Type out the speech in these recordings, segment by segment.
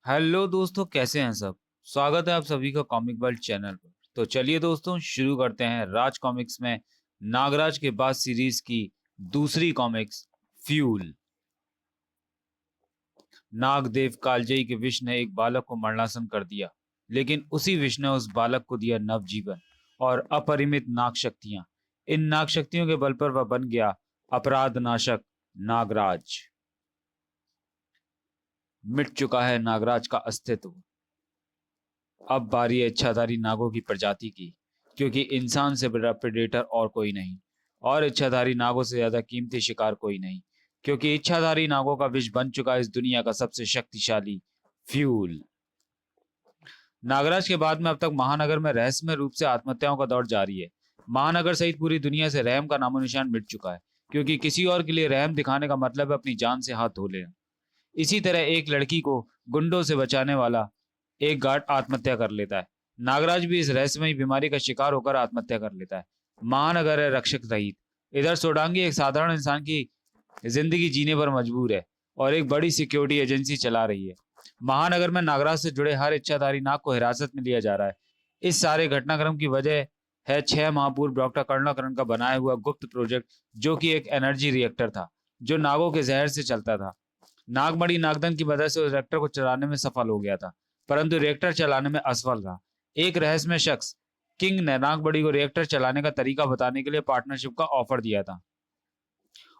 Hello दोस्तों, कैसे हैं सब। स्वागत है आप सभी का कॉमिक वर्ल्ड चैनल पर। तो चलिए दोस्तों, शुरू करते हैं राज कॉमिक्स में नागराज के बाद सीरीज की दूसरी कॉमिक्स, फ्यूल। नागदेव कालजयी के विष ने एक बालक को मरणासन कर दिया, लेकिन उसी विष ने उस बालक को दिया नवजीवन और अपरिमित नाग शक्तियां। इन नाग शक्तियों के बल पर वह बन गया अपराध नाशक नागराज। मिट चुका है नागराज का अस्तित्व। अब बारी है इच्छाधारी नागों की प्रजाति की, क्योंकि इंसान से बड़ा प्रेडेटर और कोई नहीं, और इच्छाधारी नागों से ज्यादा कीमती शिकार कोई नहीं, क्योंकि इच्छाधारी नागों का विष बन चुका है इस दुनिया का सबसे शक्तिशाली फ्यूल। नागराज के बाद में अब तक महानगर में रहस्यमय रूप से आत्महत्याओं का दौर जारी है। महानगर सहित पूरी दुनिया से रहम का नामो निशान मिट चुका है, क्योंकि किसी और के लिए रहम दिखाने का मतलब है अपनी जान से हाथ धो लेना। इसी तरह एक लड़की को गुंडों से बचाने वाला एक गार्ड आत्महत्या कर लेता है। नागराज भी इस रहस्यमयी बीमारी का शिकार होकर आत्महत्या कर लेता है। महानगर है रक्षक रहित। इधर सोडांगी एक साधारण इंसान की जिंदगी जीने पर मजबूर है और एक बड़ी सिक्योरिटी एजेंसी चला रही है। महानगर में नागराज से जुड़े हर इच्छाधारी नाग को हिरासत में लिया जा रहा है। इस सारे घटनाक्रम की वजह है 6 माह पूर्व डॉक्टर करुणाकरण का बनाया हुआ गुप्त प्रोजेक्ट, जो कि एक एनर्जी रिएक्टर था जो नागों के जहर से चलता था। नागमणि नागदन की मदद से उस रिएक्टर को चलाने में सफल हो गया था, परंतु रिएक्टर चलाने में असफल रहा। एक रहस्यमय शख्स किंग ने नागमणि को रिएक्टर चलाने का तरीका बताने के लिए पार्टनरशिप का ऑफर दिया था।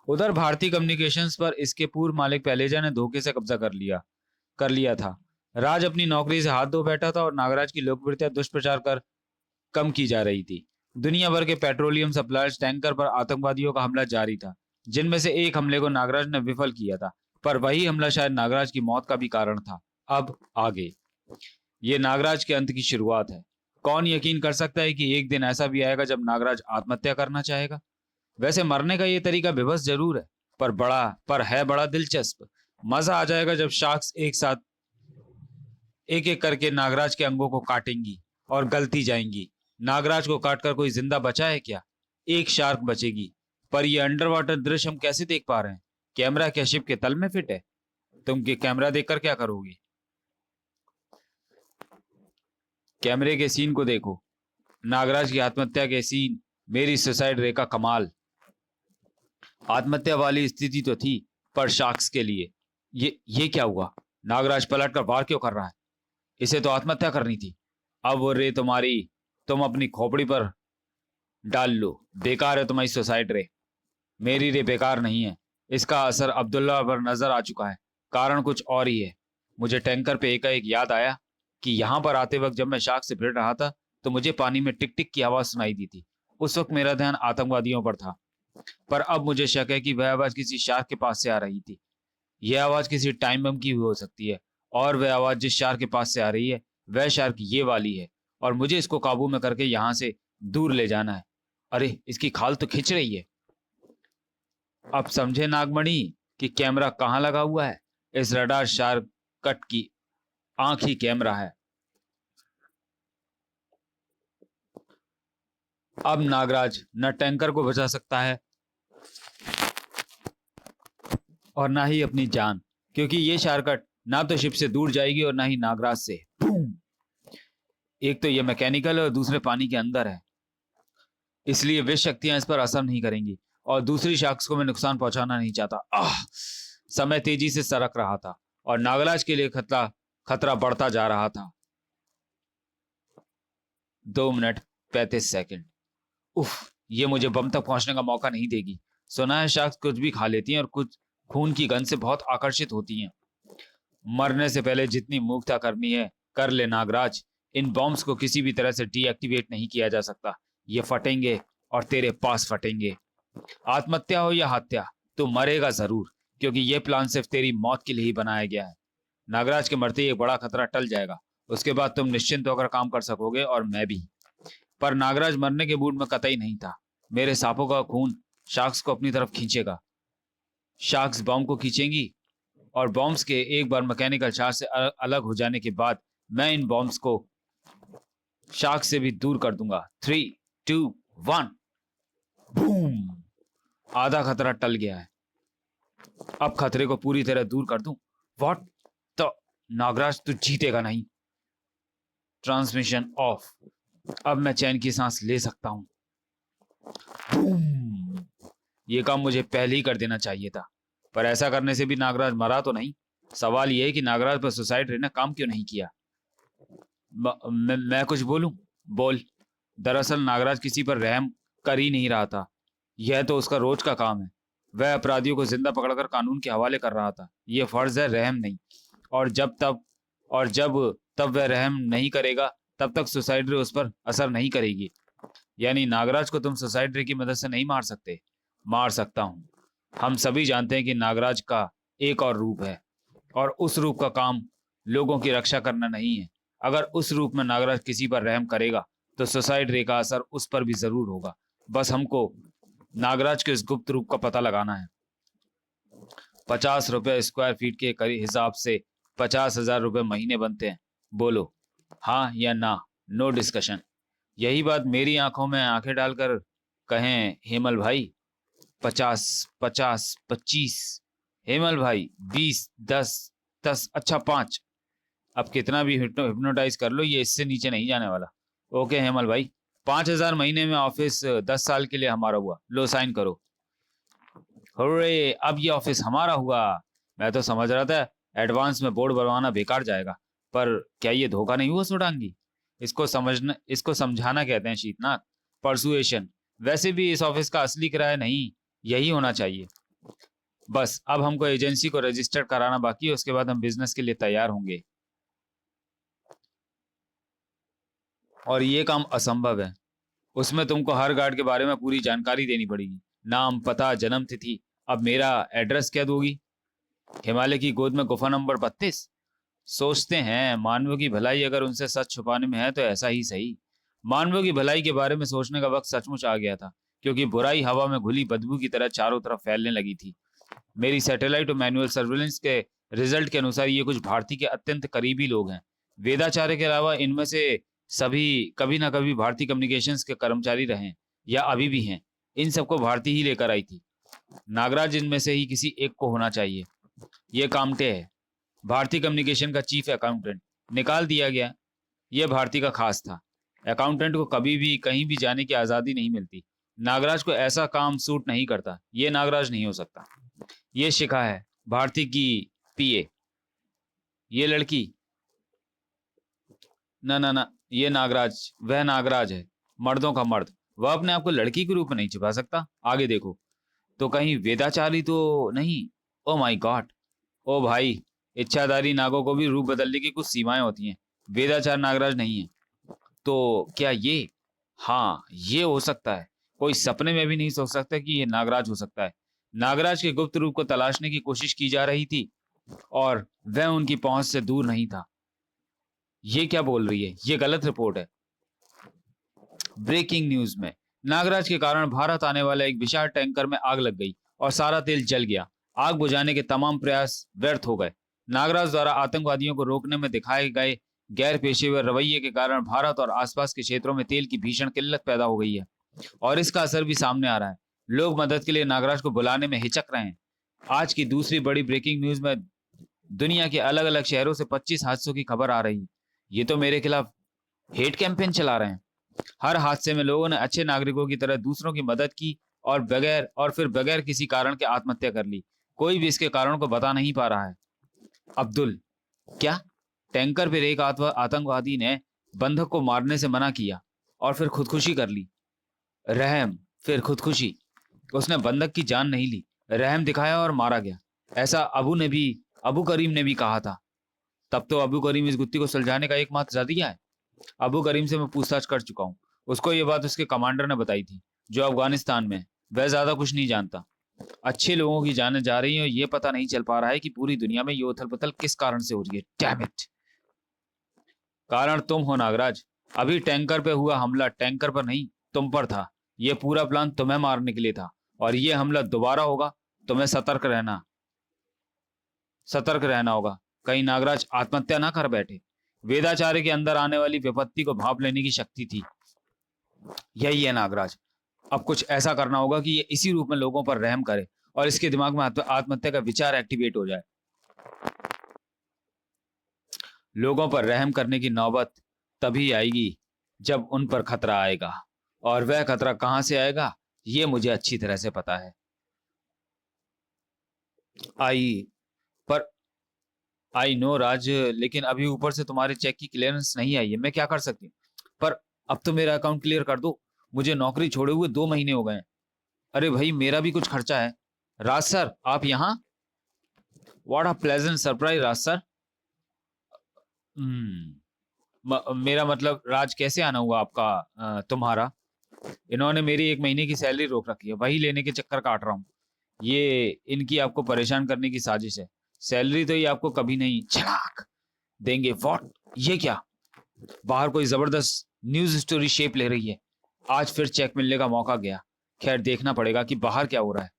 उधर भारतीय कम्युनिकेशंस पर इसके पूर्व मालिक पहलेजा ने धोखे से कब्जा कर लिया था। राज अपनी नौकरी से हाथ धो बैठा था और नागराज की लोकप्रियता दुष्प्रचार कर कम की जा रही थी। दुनिया भर के पेट्रोलियम सप्लायर्स टैंकर पर आतंकवादियों का हमला जारी था, जिनमें से एक हमले को नागराज ने विफल किया था, पर वही हमला शायद नागराज की मौत का भी कारण था। अब आगे, ये नागराज के अंत की शुरुआत है। कौन यकीन कर सकता है कि एक दिन ऐसा भी आएगा जब नागराज आत्महत्या करना चाहेगा। वैसे मरने का ये तरीका बेबस जरूर है, पर है बड़ा दिलचस्प। मजा आ जाएगा जब शार्क्स एक साथ एक एक करके नागराज के अंगों को काटेंगी और गलती जाएंगी। नागराज को काटकर कोई जिंदा बचा है क्या? एक शार्क बचेगी। पर ये अंडर वाटर दृश्य हम कैसे देख पा रहे हैं? कैमरा क्या शिप के तल में फिट है? तुम के कैमरा देखकर क्या करोगे? कैमरे के सीन को देखो। नागराज की आत्महत्या के सीन, मेरी सुसाइड रे का कमाल। आत्महत्या वाली स्थिति तो थी, पर शार्क्स के लिए ये क्या हुआ? नागराज पलट कर वार क्यों कर रहा है? इसे तो आत्महत्या करनी थी। अब वो रे तुम्हारी, तुम अपनी खोपड़ी पर डाल लो। बेकार है तुम्हारी सुसाइड रे। मेरी रे बेकार नहीं है। इसका असर अब्दुल्ला पर नजर आ चुका है। कारण कुछ और ही है। मुझे टैंकर पे एकाएक याद आया कि यहाँ पर आते वक्त जब मैं शार्क से भिड़ रहा था तो मुझे पानी में टिक टिक की आवाज सुनाई दी थी। उस वक्त मेरा ध्यान आतंकवादियों पर था, पर अब मुझे शक है कि वह आवाज किसी शार्क के पास से आ रही थी। यह आवाज किसी टाइम बम की हो सकती है, और वह आवाज जिस शार्क के पास से आ रही है वह शार्क ये वाली है, और मुझे इसको काबू में करके यहाँ से दूर ले जाना है। अरे, इसकी खाल तो खिंच रही है। अब समझे नागमणि कि कैमरा कहाँ लगा हुआ है। इस रडार शार्क कट की आंख ही कैमरा है। अब नागराज न टैंकर को बचा सकता है और ना ही अपनी जान, क्योंकि ये शार्कट ना तो शिप से दूर जाएगी और ना ही नागराज से। बूम! एक तो ये मैकेनिकल है और दूसरे पानी के अंदर है, इसलिए विष शक्तियां इस पर असर नहीं करेंगी, और दूसरी शार्क्स को मैं नुकसान पहुंचाना नहीं चाहता। समय तेजी से सरक रहा था और नागराज के लिए खतरा खतरा बढ़ता जा रहा था। 2 मिनट 35 सेकंड। उफ, ये मुझे बम तक पहुंचने का मौका नहीं देगी। सुना है शार्क्स कुछ भी खा लेती हैं और कुछ खून की गंध से बहुत आकर्षित होती हैं। मरने से पहले जितनी मूर्खता करनी है कर ले नागराज। इन बॉम्ब्स को किसी भी तरह से डीएक्टिवेट नहीं किया जा सकता। ये फटेंगे और तेरे पास फटेंगे। आत्महत्या हो या हत्या, तू मरेगा जरूर, क्योंकि ये प्लान सिर्फ तेरी मौत के लिए ही बनाया गया है। नागराज के मरते ही एक बड़ा खतरा टल जाएगा। उसके बाद तुम निश्चिंत होकर काम कर सकोगे, और मैं भी। पर नागराज मरने के मूड में कतई नहीं था। मेरे सांपों का खून शार्क्स को अपनी तरफ खींचेगा। शार्क्स बॉम्ब को खींचेंगी, और बॉम्ब्स के एक बार मैकेनिकल चार्ज से अलग हो जाने के बाद मैं इन बॉम्ब्स को शार्क से भी दूर कर दूंगा। 3, 2, 1, बूम! आधा खतरा टल गया है। अब खतरे को पूरी तरह दूर कर दूं। व्हाट द नागराज तू जीतेगा नहीं। Transmission of. अब मैं चैन की सांस ले सकता हूं। बूम। ये काम मुझे पहले ही कर देना चाहिए था, पर ऐसा करने से भी नागराज मरा तो नहीं। सवाल यह है कि नागराज पर सुसाइड ने काम क्यों नहीं किया। मैं कुछ बोलूं? बोल। दरअसल नागराज किसी पर रहम कर ही नहीं रहा था। यह तो उसका रोज का काम है। वह अपराधियों को जिंदा पकड़कर कानून के हवाले कर रहा था। यह फर्ज है, रहम नहीं। और जब तब और जब तब वह रहम नहीं करेगा, तब तक सुसाइड रे उस पर असर नहीं करेगी। यानी नागराज को तुम सुसाइड रे की मदद से नहीं मार सकते। मार सकता हूं। हम सभी जानते हैं कि नागराज का एक और रूप है, और उस रूप का काम लोगों की रक्षा करना नहीं है। अगर उस रूप में नागराज किसी पर रहम करेगा तो सुसाइड रे का असर उस पर भी जरूर होगा। बस हमको नागराज के इस गुप्त रूप का पता लगाना है। 50 रुपए स्क्वायर फीट के हिसाब से 50,000 रुपए महीने बनते हैं। बोलो हाँ या ना। No discussion. यही बात मेरी आंखों में आंखें डालकर कहें हेमल भाई। 50, 50, 25। हेमल भाई 20, 10, 10, अच्छा 5। अब कितना भी हिप्नोटाइज कर लो, ये इससे नीचे नहीं जाने वाला। ओके हेमल भाई, 5,000 महीने में ऑफिस 10 साल के लिए हमारा हुआ। लो साइन करो। हुर्रे, अब ये ऑफिस हमारा हुआ। मैं तो समझ रहा था एडवांस में बोर्ड बनवाना बेकार जाएगा, पर क्या ये धोखा नहीं हुआ सुडांगी? इसको समझाना कहते हैं शीतनाथ। परसुएशन। वैसे भी इस ऑफिस का असली किराया नहीं यही होना चाहिए। बस अब हमको एजेंसी को रजिस्टर कराना बाकी है, उसके बाद हम बिजनेस के लिए तैयार होंगे। और ये काम असंभव है। उसमें तुमको हर गार्ड के बारे में पूरी जानकारी देनी पड़ेगी। नाम, पता, जन्म तिथि। अब मेरा एड्रेस क्या दोगी? हिमालय की गोद में गुफा नंबर 32। सोचते हैं मानवों की भलाई अगर उनसे सच छुपाने में है तो ऐसा ही सही। मानवों की भलाई के बारे में सोचने का वक्त सचमुच आ गया था, क्योंकि बुराई हवा में घुली बदबू की तरह चारों तरफ फैलने लगी थी। मेरी सैटेलाइट और मैनुअल सर्विलेंस के रिजल्ट के अनुसार ये कुछ भारतीय के अत्यंत करीबी लोग हैं। वेदाचार्य के अलावा इनमें से सभी कभी ना कभी भारतीय कम्युनिकेशंस के कर्मचारी रहे या अभी भी हैं। इन सबको भारती ही लेकर आई थी। नागराज इनमें से ही किसी एक को होना चाहिए। ये कामटे है, भारतीय कम्युनिकेशन का चीफ अकाउंटेंट। निकाल दिया गया। यह भारती का खास था। अकाउंटेंट को कभी भी कहीं भी जाने की आज़ादी नहीं मिलती। नागराज को ऐसा काम सूट नहीं करता। ये नागराज नहीं हो सकता। ये शिखा है, भारती की पीए। ये लड़की, ना ना ना, ये नागराज, वह नागराज है, मर्दों का मर्द। वह अपने आप को लड़की के रूप में नहीं छिपा सकता। आगे देखो, तो कहीं वेदाचारी तो नहीं? Oh my God. ओ भाई, इच्छाधारी नागों को भी रूप बदलने की कुछ सीमाएं होती हैं। वेदाचार नागराज नहीं है तो क्या ये? हाँ, ये हो सकता है। कोई सपने में भी नहीं सोच सकता कि ये नागराज हो सकता है। नागराज के गुप्त रूप को तलाशने की कोशिश की जा रही थी, और वह उनकी पहुंच से दूर नहीं था। ये क्या बोल रही है? ये गलत रिपोर्ट है। ब्रेकिंग न्यूज में नागराज के कारण भारत आने वाला एक विशाल टैंकर में आग लग गई और सारा तेल जल गया। आग बुझाने के तमाम प्रयास व्यर्थ हो गए। नागराज द्वारा आतंकवादियों को रोकने में दिखाए गए गैर पेशेवर रवैये के कारण भारत और आसपास के क्षेत्रों में तेल की भीषण किल्लत पैदा हो गई है, और इसका असर भी सामने आ रहा है। लोग मदद के लिए नागराज को बुलाने में हिचक रहे हैं। आज की दूसरी बड़ी ब्रेकिंग न्यूज में दुनिया के अलग अलग शहरों से 25 हादसों की खबर आ रही है। ये तो मेरे खिलाफ हेट कैंपेन चला रहे हैं। हर हादसे में लोगों ने अच्छे नागरिकों की तरह दूसरों की मदद की, और फिर बगैर किसी कारण के आत्महत्या कर ली। कोई भी इसके कारणों को बता नहीं पा रहा है। अब्दुल, क्या? टैंकर पर एक आतंकवादी ने बंधक को मारने से मना किया और फिर खुदकुशी कर ली। रहम, फिर खुदकुशी। उसने बंधक की जान नहीं ली, रहम दिखाया और मारा गया। ऐसा अबू करीम ने भी कहा था। तब तो अबू करीम इस गुत्थी को सुलझाने का एकमात्र जरिया है। अबू करीम से मैं पूछताछ कर चुका हूँ। उसको ये बात उसके कमांडर ने बताई थी, जो अफगानिस्तान में है। वह ज्यादा कुछ नहीं जानता। अच्छे लोगों की जाने जा रही है और ये पता नहीं चल पा रहा है कि पूरी दुनिया में ये उथल पुथल किस कारण से हो रही है। Damn it! कारण तुम हो नागराज। अभी टैंकर पे हुआ हमला टैंकर पर नहीं, तुम पर था। ये पूरा प्लान तुम्हें मारने के लिए था, और ये हमला दोबारा होगा। तुम्हें सतर्क रहना होगा, कहीं नागराज आत्महत्या ना कर बैठे। वेदाचार्य के अंदर आने वाली विपत्ति को भाप लेने की शक्ति थी। यही है नागराज। अब कुछ ऐसा करना होगा कि ये इसी रूप में लोगों पर रहम करे और इसके दिमाग में आत्महत्या का विचार एक्टिवेट हो जाए। लोगों पर रहम करने की नौबत तभी आएगी जब उन पर खतरा आएगा, और वह खतरा कहां से आएगा ये मुझे अच्छी तरह से पता है। आई पर आई नो राज, लेकिन अभी ऊपर से तुम्हारे चेक की क्लियरेंस नहीं आई है, मैं क्या कर सकती हूँ? पर अब तो मेरा अकाउंट क्लियर कर दो, मुझे नौकरी छोड़े हुए 2 महीने हो गए हैं। अरे भाई, मेरा भी कुछ खर्चा है। राज सर, आप यहाँ? What a pleasant surprise Raj sir. मेरा मतलब राज, कैसे आना हुआ आपका तुम्हारा? इन्होंने मेरी 1 महीने की सैलरी रोक रखी है, वही लेने के चक्कर काट रहा हूँ। ये इनकी आपको परेशान करने की साजिश है। सैलरी तो ये आपको कभी नहीं छलाक देंगे। व्हाट? ये क्या? बाहर कोई जबरदस्त न्यूज स्टोरी शेप ले रही है। आज फिर चेक मिलने का मौका गया। खैर, देखना पड़ेगा कि बाहर क्या हो रहा है।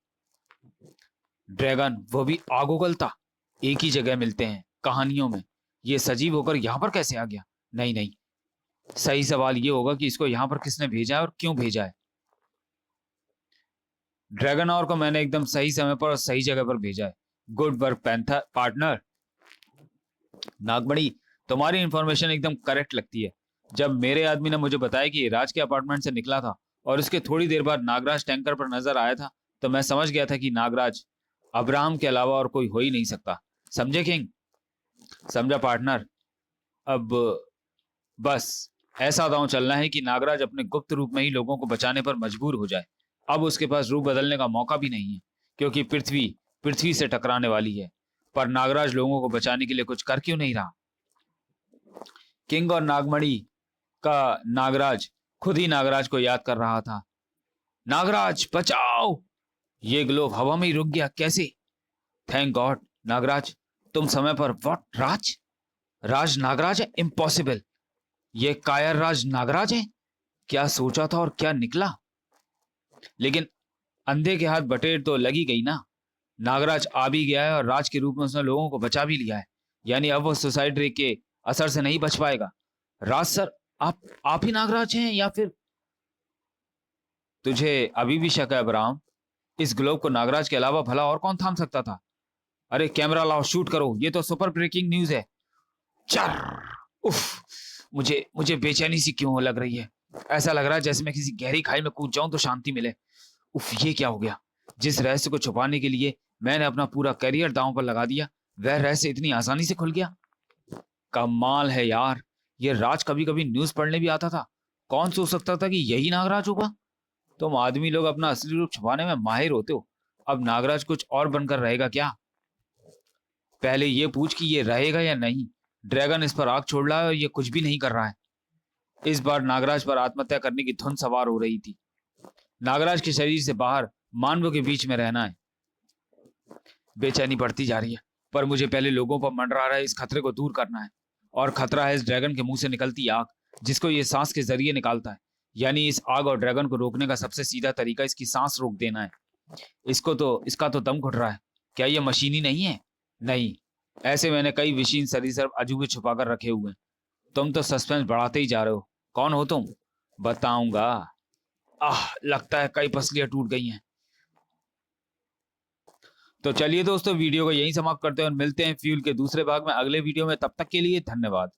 ड्रैगन, वो भी आग उगलता। एक ही जगह मिलते हैं कहानियों में, ये सजीव होकर यहां पर कैसे आ गया? नहीं नहीं, सही सवाल ये होगा कि इसको यहां पर किसने भेजा है और क्यों भेजा है। ड्रैगन और को मैंने एकदम सही समय पर और सही जगह पर भेजा है। Good work panther partner. Nagmani, तुम्हारी इंफॉर्मेशन एकदम करेक्ट लगती है। जब मेरे आदमी ने मुझे बताया कि राज के अपार्टमेंट से निकला था और उसके थोड़ी देर बाद नागराज टैंकर पर नजर आया था, तो मैं समझ गया था कि नागराज अब्राहम के अलावा और कोई हो ही नहीं सकता। समझे किंग? समझा पार्टनर। अब बस ऐसा दांव चलना है कि नागराज अपने गुप्त रूप में ही लोगों को बचाने पर मजबूर हो जाए। अब उसके पास रूप बदलने का मौका भी नहीं है, क्योंकि पृथ्वी पृथ्वी से टकराने वाली है। पर नागराज लोगों को बचाने के लिए कुछ कर क्यों नहीं रहा? किंग और नागमणि का नागराज खुद ही नागराज को याद कर रहा था। नागराज बचाओ! ये ग्लोब हवा में ही रुक गया। कैसे? Thank God. नागराज, तुम समय पर। व्हाट? राज? राज नागराज है? इम्पॉसिबल। ये कायर राज नागराज है? क्या सोचा था और क्या निकला। लेकिन अंधे के हाथ बटेर तो लगी गई ना। नागराज आ भी गया है और राज के रूप में उसने लोगों को बचा भी लिया है। यानी अब वो सुसाइड रे के असर से नहीं बच पाएगा। राज सर, आप ही नागराज हैं या फिर? तुझे अभी भी शक है अब्राहम? इस ग्लोब को नागराज के अलावा भला और कौन थाम सकता था? अरे कैमरा लाओ, शूट करो, ये तो सुपर ब्रेकिंग न्यूज है। चर! उफ! मुझे मुझे बेचैनी सी क्यों लग रही है। ऐसा लग रहा है जैसे मैं किसी गहरी खाई में कूद जाऊं तो शांति मिले। उफ, ये क्या हो गया? जिस रहस्य को छुपाने के लिए मैंने अपना पूरा करियर दांव पर लगा दिया, वह रहस्य इतनी आसानी से खुल गया। कमाल है यार। ये राज कभी कभी न्यूज पढ़ने भी आता था। कौन सोच सकता था कि यही नागराज होगा। तुम आदमी लोग अपना असली रूप छुपाने में माहिर होते हो। अब नागराज कुछ और बनकर रहेगा क्या? पहले ये पूछ कि ये रहेगा या नहीं। ड्रैगन इस पर आग छोड़ रहा है और ये कुछ भी नहीं कर रहा है। इस बार नागराज पर आत्महत्या करने की धुन सवार हो रही थी। नागराज के शरीर से बाहर मानवों के बीच में रहना है। बेचैनी बढ़ती जा रही है, पर मुझे पहले लोगों पर मंडरा रहे इस खतरे को दूर करना है। और खतरा है इस ड्रैगन के मुंह से निकलती आग, जिसको ये सांस के जरिए निकालता है। यानी इस आग और ड्रैगन को रोकने का सबसे सीधा तरीका इसकी सांस रोक देना है। इसका तो दम घुट रहा है। क्या ये मशीनी नहीं है? नहीं, ऐसे मैंने कई विशीन सरीसृप अजूबे छुपा कर रखे हुए हैं। तुम तो सस्पेंस बढ़ाते ही जा रहे हो। कौन हो तुम? बताऊंगा। लगता है कई पसलियां टूट गई हैं। तो चलिए दोस्तों, वीडियो को यहीं समाप्त करते हैं और मिलते हैं फ्यूल के दूसरे भाग में अगले वीडियो में। तब तक के लिए धन्यवाद।